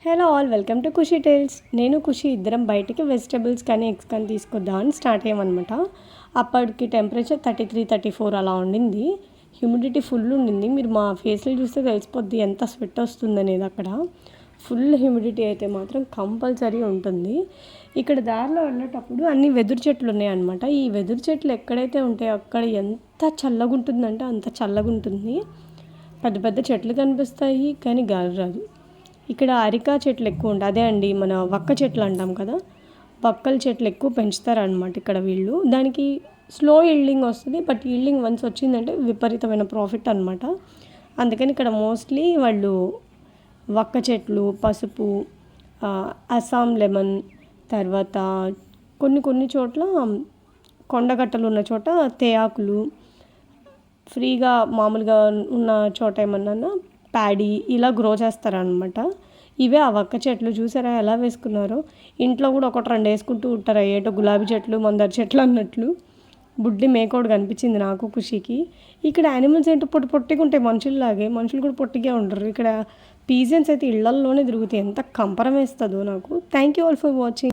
Hello all, welcome to Khushi tales. నేను ఖుషి ఇద్దరం బయటికి వెజిటబుల్స్ కానీ ఎగ్స్ కానీ తీసుకొద్దామని స్టార్ట్ అయ్యామన్నమాట. అప్పటికి టెంపరేచర్ 33-34 అలా ఉండింది. హ్యూమిడిటీ ఫుల్ ఉండింది. మీరు మా ఫేస్లో చూస్తే తెలిసిపోద్ది ఎంత స్వెట్ వస్తుంది అనేది. అక్కడ ఫుల్ హ్యూమిడిటీ అయితే మాత్రం కంపల్సరీ ఉంటుంది. ఇక్కడ దారిలో వెళ్ళేటప్పుడు అన్ని వెదురు చెట్లు ఉన్నాయన్నమాట. ఈ వెదురు చెట్లు ఎక్కడైతే ఉంటాయో అక్కడ ఎంత చల్లగా ఉంటుందంటే అంత చల్లగా ఉంటుంది. పెద్ద పెద్ద చెట్లు కనిపిస్తాయి కానీ గాలి రాదు. ఇక్కడ అరికా చెట్లు ఎక్కువ ఉంటాయి. అదే అండి మన వక్క చెట్లు అంటాం కదా, వక్కల చెట్లు ఎక్కువ పెంచుతారనమాట ఇక్కడ వీళ్ళు. దానికి స్లో ఈల్డింగ్ వస్తుంది, బట్ ఈల్డింగ్ వన్స్ వచ్చిందంటే విపరీతమైన ప్రాఫిట్ అనమాట. అందుకని ఇక్కడ మోస్ట్లీ వాళ్ళు వక్క చెట్లు, పసుపు, అస్సాం లెమన్, తర్వాత కొన్ని చోట్ల కొండగట్టలు ఉన్న చోట తేయాకులు, ఫ్రీగా మామూలుగా ఉన్న చోట ఏమన్నా ప్యాడీ ఇలా గ్రో చేస్తారనమాట. ఇవే ఆ వక్క చెట్లు చూసారా ఎలా వేసుకున్నారో. ఇంట్లో కూడా ఒకటి రెండు వేసుకుంటూ ఉంటారు, ఏటో గులాబీ చెట్లు, మందార చెట్లు అన్నట్లు. బుడ్డి మేకోడు కనిపించింది నాకు ఖుషికి. ఇక్కడ యానిమల్స్ ఏంటో పొట్టిగా ఉంటాయి మనుషుల్లాగే, మనుషులు కూడా పొట్టిగా ఉండరు. ఇక్కడ పీజన్స్ అయితే ఇళ్లల్లోనే తిరుగుతాయి. ఎంత కంపరం వేస్తుందో నాకు. Thank you all for watching.